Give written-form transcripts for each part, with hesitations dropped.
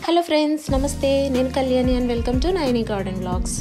Hello friends, నమస్తే. నేను Kalyani and welcome to Naini garden vlogs.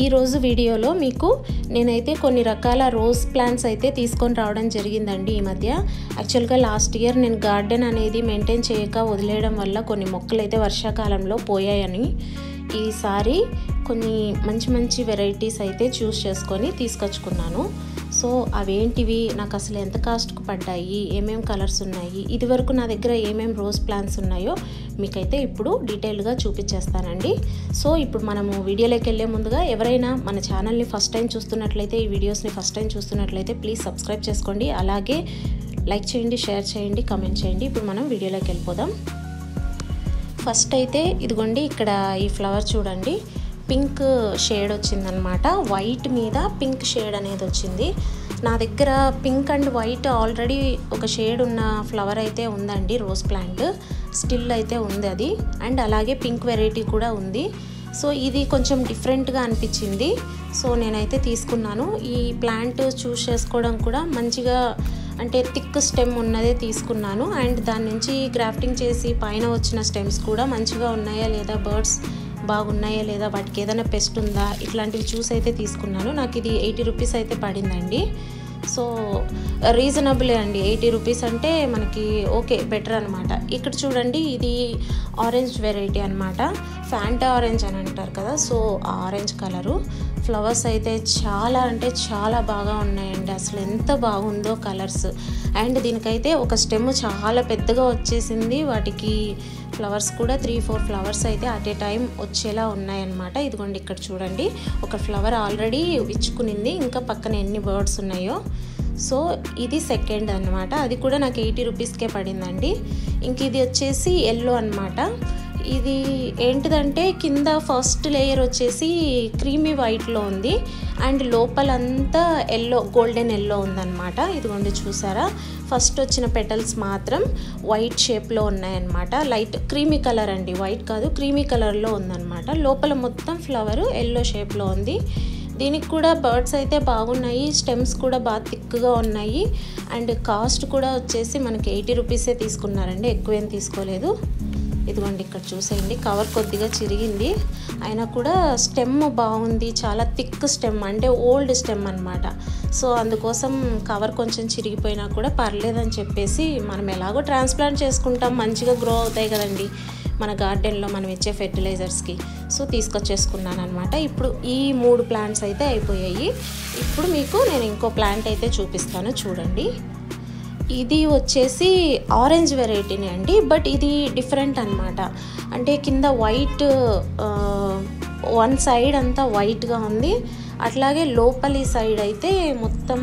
ఈరోజు వీడియోలో మీకు నేనైతే కొన్ని రకాల రోజ్ ప్లాంట్స్ అయితే తీసుకొని రావడం జరిగిందండి. ఈ మధ్య యాక్చువల్గా లాస్ట్ ఇయర్ నేను గార్డెన్ అనేది మెయింటైన్ చేయక వదిలేయడం వల్ల కొన్ని మొక్కలు అయితే వర్షాకాలంలో పోయాయని ఈసారి కొన్ని మంచి మంచి వెరైటీస్ అయితే చూస్ చేసుకొని తీసుకొచ్చుకున్నాను. సో అవేంటివి, నాకు అసలు ఎంత కాస్ట్కు పడ్డాయి, ఏమేమి కలర్స్ ఉన్నాయి, ఇదివరకు నా దగ్గర ఏమేమి రోజ్ ప్లాంట్స్ ఉన్నాయో మీకైతే ఇప్పుడు డీటెయిల్గా చూపించేస్తానండి. సో ఇప్పుడు మనము వీడియోలోకి వెళ్ళే ముందుగా ఎవరైనా మన ఛానల్ని ఫస్ట్ టైం చూస్తున్నట్లయితే, ఈ వీడియోస్ని ఫస్ట్ టైం చూస్తున్నట్లయితే ప్లీజ్ సబ్స్క్రైబ్ చేసుకోండి. అలాగే లైక్ చేయండి, షేర్ చేయండి, కామెంట్ చేయండి. ఇప్పుడు మనం వీడియోలోకి వెళ్ళిపోదాం. ఫస్ట్ అయితే ఇదిగోండి, ఇక్కడ ఈ ఫ్లవర్ చూడండి, పింక్ షేడ్ వచ్చిందనమాట. వైట్ మీద పింక్ షేడ్ అనేది వచ్చింది. నా దగ్గర పింక్ అండ్ వైట్ ఆల్రెడీ ఒక షేడ్ ఉన్న ఫ్లవర్ అయితే ఉందండి, రోజ్ ప్లాంట్ స్టిల్ అయితే ఉంది అది. అండ్ అలాగే పింక్ వెరైటీ కూడా ఉంది. సో ఇది కొంచెం డిఫరెంట్గా అనిపించింది. సో నేనైతే తీసుకున్నాను. ఈ ప్లాంట్ చూస్ చేసుకోవడం కూడా మంచిగా, అంటే థిక్ స్టెమ్ ఉన్నదే తీసుకున్నాను. అండ్ దాని నుంచి గ్రాఫ్టింగ్ చేసి పైన వచ్చిన స్టెమ్స్ కూడా మంచిగా ఉన్నాయా లేదా, బర్డ్స్ బాగున్నాయా లేదా, వాటికి ఏదైనా పెస్ట్ ఉందా, ఇట్లాంటివి చూసి అయితే తీసుకున్నాను. నాకు ఇది 80 రూపీస్ అయితే పడిందండి. సో రీజనబులే అండి. 80 రూపీస్ అంటే మనకి ఓకే, బెటర్ అనమాట. ఇక్కడ చూడండి, ఇది ఆరెంజ్ వెరైటీ అనమాట. ఫ్యాంటా ఆరెంజ్ అని అంటారు కదా, సో ఆరెంజ్ కలరు. ఫ్లవర్స్ అయితే చాలా అంటే చాలా బాగా ఉన్నాయండి. అసలు ఎంత బాగుందో కలర్స్. అండ్ దీనికైతే ఒక స్టెమ్ చాలా పెద్దగా వచ్చేసింది. వాటికి ఫ్లవర్స్ కూడా 3-4 ఫ్లవర్స్ అయితే అట్ ఏ టైం వచ్చేలా ఉన్నాయన్నమాట. ఇదిగోండి, ఇక్కడ చూడండి, ఒక ఫ్లవర్ ఆల్రెడీ విచ్చుకునింది, ఇంకా పక్కన ఎన్ని బర్డ్స్ ఉన్నాయో. సో ఇది సెకండ్ అనమాట. అది కూడా నాకు 80 రూపీస్కే పడిందండి. ఇంక ఇది వచ్చేసి ఎల్లో అనమాట. ఇది ఏంటిదంటే కింద ఫస్ట్ లేయర్ వచ్చేసి క్రీమీ వైట్లో ఉంది, అండ్ లోపలంతా ఎల్లో, గోల్డెన్ ఎల్లో ఉందన్నమాట. ఇదిగోండి చూసారా, ఫస్ట్ వచ్చిన పెటల్స్ మాత్రం వైట్ షేప్లో ఉన్నాయన్నమాట. లైట్ క్రీమీ కలర్ అండి, వైట్ కాదు, క్రీమీ కలర్లో ఉందన్నమాట. లోపల మొత్తం ఫ్లవర్ ఎల్లో షేప్లో ఉంది. దీనికి కూడా బర్డ్స్ అయితే బాగున్నాయి, స్టెమ్స్ కూడా బాగా థిక్గా ఉన్నాయి. అండ్ కాస్ట్ కూడా వచ్చేసి మనకి 80 రూపీసే తీసుకున్నారండి, ఎక్కువేం తీసుకోలేదు. ఇదిగోండి, ఇక్కడ చూసేయండి, కవర్ కొద్దిగా చిరిగింది, అయినా కూడా స్టెమ్ బాగుంది, చాలా థిక్ స్టెమ్, అంటే ఓల్డ్ స్టెమ్ అనమాట. సో అందుకోసం కవర్ కొంచెం చిరిగిపోయినా కూడా పర్లేదని చెప్పేసి, మనం ఎలాగో ట్రాన్స్ప్లాంట్ చేసుకుంటాం, మంచిగా గ్రో అవుతాయి కదండి మన గార్డెన్లో మనం ఇచ్చే ఫెర్టిలైజర్స్కి. సో తీసుకొచ్చేసుకున్నాను అనమాట. ఇప్పుడు ఈ 3 ప్లాంట్స్ అయితే అయిపోయాయి. ఇప్పుడు మీకు నేను ఇంకో ప్లాంట్ అయితే చూపిస్తాను, చూడండి. ఇది వచ్చేసి ఆరెంజ్ వెరైటీనే అండి, బట్ ఇది డిఫరెంట్ అనమాట. అంటే కింద వైట్, వన్ సైడ్ అంతా వైట్గా ఉంది, అట్లాగే లోపలి సైడ్ అయితే మొత్తం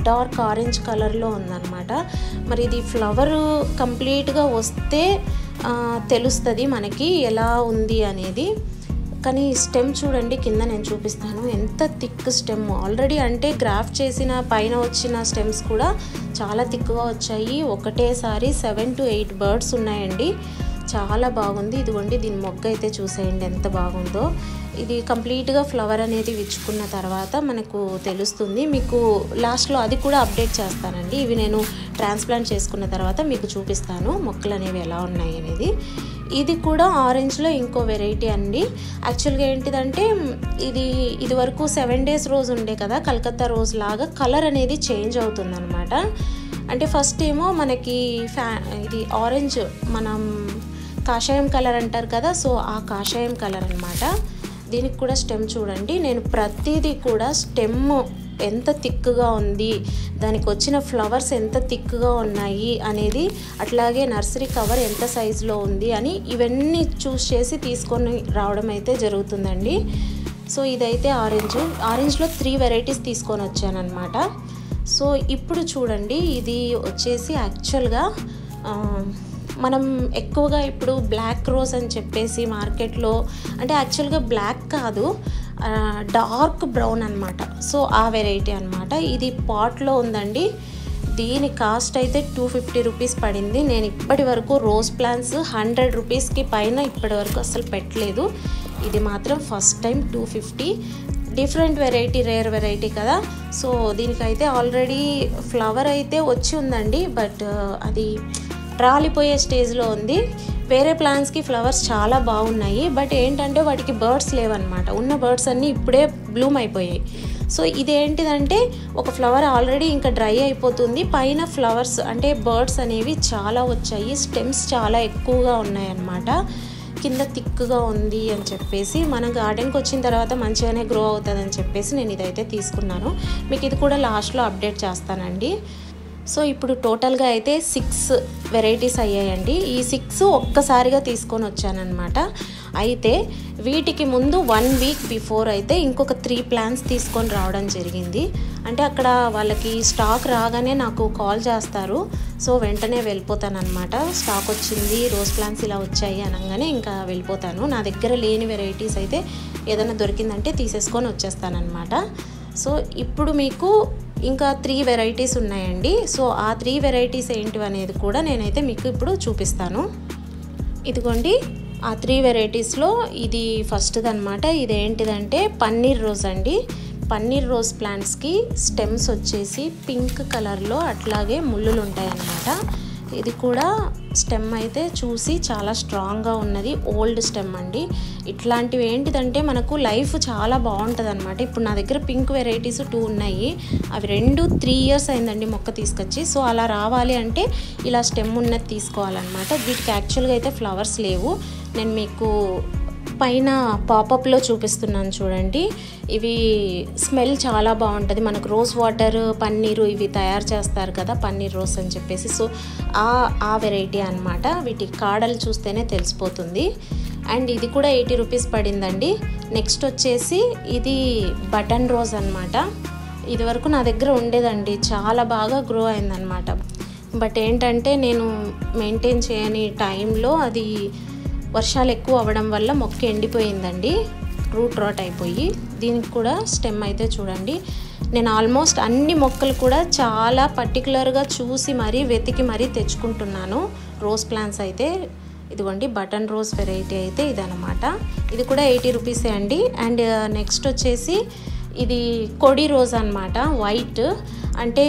డార్క్ ఆరెంజ్ కలర్లో ఉందన్నమాట. మరి ఇది ఫ్లవర్ కంప్లీట్గా వస్తే తెలుస్తుంది మనకి ఎలా ఉంది అనేది. కానీ స్టెమ్ చూడండి, కింద నేను చూపిస్తాను, ఎంత థిక్ స్టెమ్ ఆల్రెడీ. అంటే గ్రాఫ్ట్ చేసిన పైన వచ్చిన స్టెమ్స్ కూడా చాలా థిక్గా వచ్చాయి. ఒకటేసారి 7 to 8 బర్డ్స్ ఉన్నాయండి, చాలా బాగుంది. ఇదిగోండి, దీని మొగ్గ అయితే చూసేయండి ఎంత బాగుందో. ఇది కంప్లీట్గా ఫ్లవర్ అనేది విచ్చుకున్న తర్వాత మనకు తెలుస్తుంది. మీకు లాస్ట్లో అది కూడా అప్డేట్ చేస్తానండి. ఇవి నేను ట్రాన్స్ప్లాంట్ చేసుకున్న తర్వాత మీకు చూపిస్తాను మొక్కలు అనేవి ఎలా ఉన్నాయి అనేది. ఇది కూడా ఆరెంజ్లో ఇంకో వెరైటీ అండి. యాక్చువల్గా ఏంటిదంటే, ఇది వరకు 7 days రోజ్ ఉండే కదా, కలకత్తా రోజ్ లాగా కలర్ అనేది చేంజ్ అవుతుందన్నమాట. అంటే ఫస్ట్ ఏమో మనకి ఇది ఆరెంజ్, మనం కాషాయం కలర్ అంటారు కదా, సో ఆ కాషాయం కలర్ అనమాట. దీనికి కూడా స్టెమ్ చూడండి, నేను ప్రతిదీ కూడా స్టెమ్ ఎంత థిక్గా ఉంది, దానికి వచ్చిన ఫ్లవర్స్ ఎంత థిక్గా ఉన్నాయి అనేది, అట్లాగే నర్సరీ కవర్ ఎంత సైజులో ఉంది అని ఇవన్నీ చూస్ చేసి తీసుకొని రావడం అయితే జరుగుతుందండి. సో ఇదైతే ఆరెంజ్లో 3 వెరైటీస్ తీసుకొని వచ్చానమాట. సో ఇప్పుడు చూడండి, ఇది వచ్చేసి యాక్చువల్గా మనం ఎక్కువగా ఇప్పుడు బ్లాక్ రోజ్ అని చెప్పేసి మార్కెట్లో, అంటే యాక్చువల్గా బ్లాక్ కాదు, డార్క్ బ్రౌన్ అనమాట. సో ఆ వెరైటీ అనమాట. ఇది పాట్లో ఉందండి. దీని కాస్ట్ అయితే 250 రూపీస్ పడింది. నేను ఇప్పటి వరకు రోజ్ ప్లాంట్స్ 100 రూపీస్కి పైన ఇప్పటి వరకు అసలు పెట్టలేదు. ఇది మాత్రం first time 250. Different variety, rare variety కదా. సో దీనికైతే ఆల్రెడీ ఫ్లవర్ అయితే వచ్చి ఉందండి, బట్ అది రాలిపోయే స్టేజ్లో ఉంది. వేరే ప్లాంట్స్కి ఫ్లవర్స్ చాలా బాగున్నాయి, బట్ ఏంటంటే వాటికి బర్డ్స్ లేవన్నమాట. ఉన్న బర్డ్స్ అన్నీ ఇప్పుడే బ్లూమ్ అయిపోయాయి. సో ఇదేంటిదంటే ఒక ఫ్లవర్ ఆల్రెడీ ఇంకా డ్రై అయిపోతుంది, పైన ఫ్లవర్స్ అంటే బర్డ్స్ అనేవి చాలా వచ్చాయి, స్టెమ్స్ చాలా ఎక్కువగా ఉన్నాయన్నమాట. కింద థిక్గా ఉంది అని చెప్పేసి మన గార్డెన్కి వచ్చిన తర్వాత మంచిగానే గ్రో అవుతుందని చెప్పేసి నేను ఇదైతే తీసుకున్నాను. మీకు ఇది కూడా లాస్ట్లో అప్డేట్ చేస్తానండి. సో ఇప్పుడు టోటల్గా అయితే 6 వెరైటీస్ అయ్యాయండి. ఈ 6 ఒక్కసారిగా తీసుకొని వచ్చానమాట. అయితే వీటికి ముందు 1 వీక్ బిఫోర్ అయితే ఇంకొక 3 ప్లాంట్స్ తీసుకొని రావడం జరిగింది. అంటే అక్కడ వాళ్ళకి స్టాక్ రాగానే నాకు కాల్ చేస్తారు. సో వెంటనే వెళ్ళిపోతానమాట. స్టాక్ వచ్చింది, రోజ్ ప్లాంట్స్ ఇలా వచ్చాయి అనగానే ఇంకా వెళ్ళిపోతాను. నా దగ్గర లేని వెరైటీస్ అయితే ఏదైనా దొరికిందంటే తీసేసుకొని వచ్చేస్తానమాట. సో ఇప్పుడు మీకు ఇంకా 3 వెరైటీస్ ఉన్నాయండి. సో ఆ 3 వెరైటీస్ ఏంటివి అనేది కూడా నేనైతే మీకు ఇప్పుడు చూపిస్తాను. ఇదిగోండి ఆ 3 వెరైటీస్లో ఇది ఫస్ట్ది అనమాట. ఇదేంటిదంటే పన్నీర్ రోజ్ అండి. పన్నీర్ రోజ్ ప్లాంట్స్కి స్టెమ్స్ వచ్చేసి పింక్ కలర్లో అట్లాగే ముళ్ళులు ఉంటాయన్నమాట. ఇది కూడా స్టెమ్ అయితే చూసి చాలా స్ట్రాంగ్గా ఉన్నది, ఓల్డ్ స్టెమ్ అండి. ఇట్లాంటివి ఏంటిదంటే మనకు లైఫ్ చాలా బాగుంటుంది అనమాట. ఇప్పుడు నా దగ్గర పింక్ వెరైటీస్ 2 ఉన్నాయి, అవి 3 ఇయర్స్ అయిందండి మొక్క తీసుకొచ్చి. సో అలా రావాలి అంటే ఇలా స్టెమ్ ఉన్నది తీసుకోవాలన్నమాట. వీటికి యాక్చువల్గా అయితే ఫ్లవర్స్ లేవు. నేను మీకు పైన పాపప్లో చూపిస్తున్నాను చూడండి. ఇవి స్మెల్ చాలా బాగుంటుంది. మనకు రోజ్ వాటర్, పన్నీరు ఇవి తయారు చేస్తారు కదా, పన్నీర్ రోజ్ అని చెప్పేసి. సో ఆ వెరైటీ అనమాట. వీటి కాడలు చూస్తేనే తెలిసిపోతుంది. అండ్ ఇది కూడా 80 రూపీస్ పడిందండి. నెక్స్ట్ వచ్చేసి ఇది బటన్ రోజ్ అనమాట. ఇది వరకు నా దగ్గర ఉండేదండి, చాలా బాగా గ్రో అయిందనమాట. బట్ ఏంటంటే నేను మెయింటైన్ చేయని టైంలో అది వర్షాలు ఎక్కువ అవ్వడం వల్ల మొక్క ఎండిపోయిందండి, రూట్ రాట్ అయిపోయి. దీనికి కూడా స్టెమ్ అయితే చూడండి. నేను ఆల్మోస్ట్ అన్ని మొక్కలు కూడా చాలా పర్టికులర్గా చూసి మరీ వెతికి మరీ తెచ్చుకుంటున్నాను రోజ్ ప్లాంట్స్ అయితే. ఇదిగోండి బటన్ రోజ్ వెరైటీ అయితే ఇదనమాట. ఇది కూడా 80 రూపీసే అండి. అండ్ నెక్స్ట్ వచ్చేసి ఇది కొడి రోజ్ అనమాట, వైట్ అంటే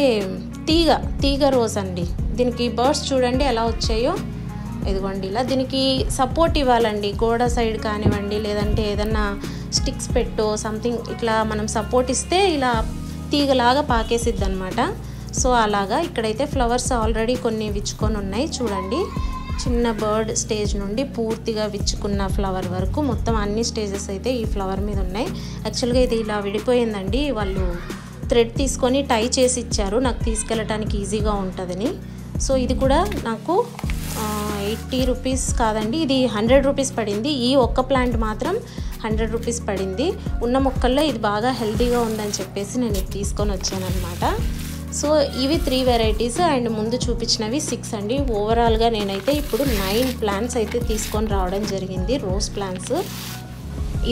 తీగ రోజ్ అండి. దీనికి బర్డ్స్ చూడండి ఎలా వచ్చాయో. ఇదిగోండి ఇలా దీనికి సపోర్ట్ ఇవ్వాలండి, గోడ సైడ్ కానివ్వండి, లేదంటే ఏదన్నా స్టిక్స్ పెట్టో సంథింగ్ ఇట్లా మనం సపోర్ట్ ఇస్తే ఇలా తీగలాగా పాకేసిద్ది అనమాట. సో అలాగా ఇక్కడైతే ఫ్లవర్స్ ఆల్రెడీ కొన్ని విచ్చుకొని ఉన్నాయి చూడండి. చిన్న బర్డ్ స్టేజ్ నుండి పూర్తిగా విచ్చుకున్న ఫ్లవర్ వరకు మొత్తం అన్ని స్టేజెస్ అయితే ఈ ఫ్లవర్ మీద ఉన్నాయి. యాక్చువల్గా ఇది ఇలా విడిపోయిందండి, వాళ్ళు థ్రెడ్ తీసుకొని టై చేసి ఇచ్చారు నాకు తీసుకెళ్ళటానికి ఈజీగా ఉంటుందని. సో ఇది కూడా నాకు 80 రూపీస్ కాదండి, ఇది 100 రూపీస్ పడింది. ఈ ఒక్క ప్లాంట్ మాత్రం 100 రూపీస్ పడింది. ఉన్న మొక్కల్లో ఇది బాగా హెల్తీగా ఉందని చెప్పేసి నేను ఇది తీసుకొని వచ్చాను అనమాట. సో ఇవి 3 వెరైటీస్ అండ్ ముందు చూపించినవి 6 అండి. ఓవరాల్గా నేనైతే ఇప్పుడు 9 ప్లాంట్స్ అయితే తీసుకొని రావడం జరిగింది, రోజ్ ప్లాంట్స్.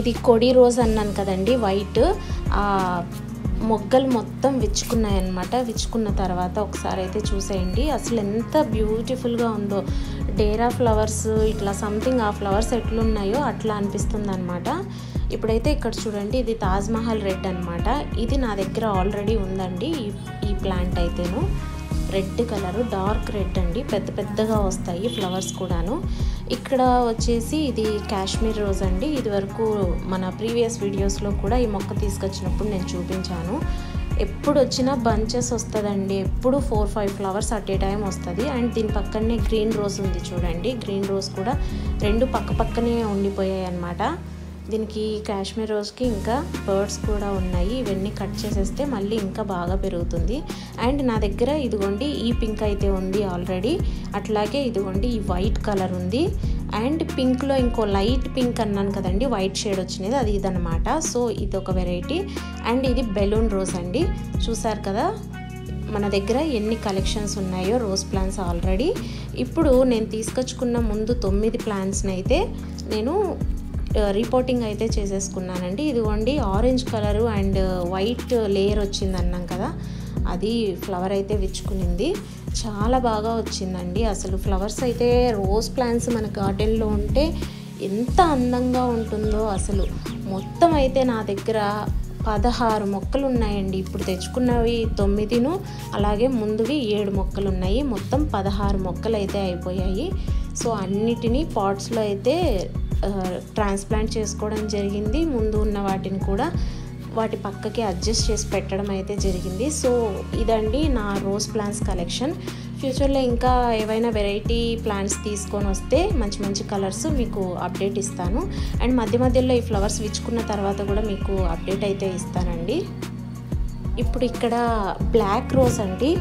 ఇది కొడి రోజ్ అన్నాను కదండి, వైట్. మొగ్గలు మొత్తం విచ్చుకున్నాయన్నమాట. విచ్చుకున్న తర్వాత ఒకసారి అయితే చూసేయండి అసలు ఎంత బ్యూటిఫుల్గా ఉందో. డేరా ఫ్లవర్స్ ఇట్లా సంథింగ్ ఆ ఫ్లవర్స్ ఎట్లున్నాయో అట్లా అనిపిస్తుంది అనమాట. ఇప్పుడైతే ఇక్కడ చూడండి ఇది తాజ్మహల్ రెడ్ అనమాట. ఇది నా దగ్గర ఆల్రెడీ ఉందండి. ఈ ప్లాంట్ అయితేను రెడ్ కలరు, డార్క్ రెడ్ అండి, పెద్దగా వస్తాయి ఫ్లవర్స్ కూడాను. ఇక్కడ వచ్చేసి ఇది కాశ్మీర్ రోజ్ అండి. ఇది వరకు మన ప్రీవియస్ వీడియోస్లో కూడా ఈ మొక్క తీసుకొచ్చినప్పుడు నేను చూపించాను. ఎప్పుడు వచ్చినా బంచెస్ వస్తుందండి, ఎప్పుడు 4-5 ఫ్లవర్స్ అట్ ఏ టైం వస్తుంది. అండ్ దీని పక్కనే గ్రీన్ రోజ్ ఉంది చూడండి. గ్రీన్ రోజ్ కూడా 2 పక్కనే ఉండిపోయాయి అన్నమాట. దీనికి కాశ్మీర్ రోజ్కి ఇంకా బర్డ్స్ కూడా ఉన్నాయి. ఇవన్నీ కట్ చేసేస్తే మళ్ళీ ఇంకా బాగా పెరుగుతుంది. అండ్ నా దగ్గర ఇదిగోండి ఈ పింక్ అయితే ఉంది ఆల్రెడీ. అట్లాగే ఇదిగోండి ఈ వైట్ కలర్ ఉంది. అండ్ పింక్లో ఇంకో లైట్ పింక్ అన్నాను కదండి, వైట్ షేడ్ వచ్చినది, అది ఇదనమాట. సో ఇది ఒక వెరైటీ. అండ్ ఇది బెలూన్ రోజ్ అండి. చూసారు కదా మన దగ్గర ఎన్ని కలెక్షన్స్ ఉన్నాయో రోజ్ ప్లాంట్స్ ఆల్రెడీ. ఇప్పుడు నేను తీసుకొచ్చుకున్న ముందు 9 ప్లాంట్స్ని అయితే నేను రిపోర్టింగ్ అయితే చేసేసుకున్నానండి. ఇదిగోండి orange colour and white layer వచ్చింది అన్నాం కదా, అది ఫ్లవర్ అయితే విచ్చుకునింది. చాలా బాగా వచ్చిందండి. అసలు ఫ్లవర్స్ అయితే రోజ్ ప్లాంట్స్ మన గార్డెన్లో ఉంటే ఎంత అందంగా ఉంటుందో. అసలు మొత్తం అయితే నా దగ్గర 16 మొక్కలు ఉన్నాయండి. ఇప్పుడు తెచ్చుకున్నవి 9ను అలాగే ముందువి 7 మొక్కలు ఉన్నాయి. మొత్తం 16 మొక్కలు అయితే అయిపోయాయి. సో అన్నిటినీ పాట్స్లో అయితే ట్రాన్స్ప్లాంట్ చేసుకోవడం జరిగింది. ముందు ఉన్న వాటిని కూడా వాటి పక్కకి అడ్జస్ట్ చేసి పెట్టడం అయితే జరిగింది. సో ఇదండి నా రోజ్ ప్లాంట్స్ కలెక్షన్. ఫ్యూచర్లో ఇంకా ఏవైనా వెరైటీ ప్లాంట్స్ తీసుకొని వస్తే మంచి మంచి కలర్స్ మీకు అప్డేట్ ఇస్తాను. అండ్ మధ్య మధ్యలో ఈ ఫ్లవర్స్ విచ్చుకున్న తర్వాత కూడా మీకు అప్డేట్ అయితే ఇస్తానండి. ఇప్పుడు ఇక్కడ బ్లాక్ రోజ్ అండి.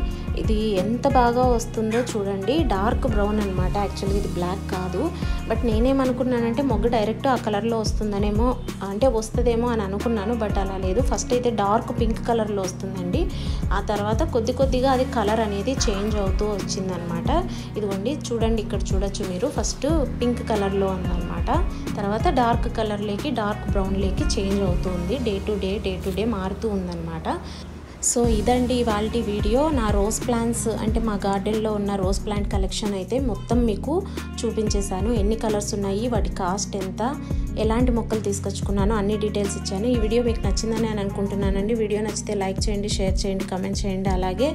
ఇది ఎంత బాగా వస్తుందో చూడండి. డార్క్ బ్రౌన్ అనమాట. యాక్చువల్గా ఇది బ్లాక్ కాదు. బట్ నేనేమనుకున్నానంటే మొగ్గు డైరెక్ట్ ఆ కలర్లో వస్తుందనేమో, అంటే వస్తుందేమో అని అనుకున్నాను. బట్ అలా లేదు. ఫస్ట్ అయితే డార్క్ పింక్ కలర్లో వస్తుందండి. ఆ తర్వాత కొద్ది కొద్దిగా అది కలర్ అనేది చేంజ్ అవుతూ వచ్చిందనమాట. ఇదిగోండి చూడండి, ఇక్కడ చూడొచ్చు మీరు. ఫస్ట్ పింక్ కలర్లో ఉందన్నమాట. తర్వాత డార్క్ కలర్లోకి, డార్క్ బ్రౌన్లోకి చేంజ్ అవుతుంది. డే టు డే మారుతూ ఉందన్నమాట. సో ఇదండి ఇవాళ వీడియో. నా రోజ్ ప్లాంట్స్ అంటే మా గార్డెన్లో ఉన్న రోజ్ ప్లాంట్ కలెక్షన్ అయితే మొత్తం మీకు చూపించేశాను. ఎన్ని కలర్స్ ఉన్నాయి, వాటి కాస్ట్ ఎంత, ఎలాంటి మొక్కలు తీసుకొచ్చుకున్నానో అన్ని డీటెయిల్స్ ఇచ్చాను. ఈ వీడియో మీకు నచ్చిందని నేను అనుకుంటున్నానండి. వీడియో నచ్చితే లైక్ చేయండి, షేర్ చేయండి, కామెంట్ చేయండి. అలాగే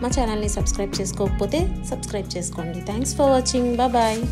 మా ఛానల్ని సబ్స్క్రైబ్ చేసుకోకపోతే సబ్స్క్రైబ్ చేసుకోండి. Thanks for watching. బాయ్.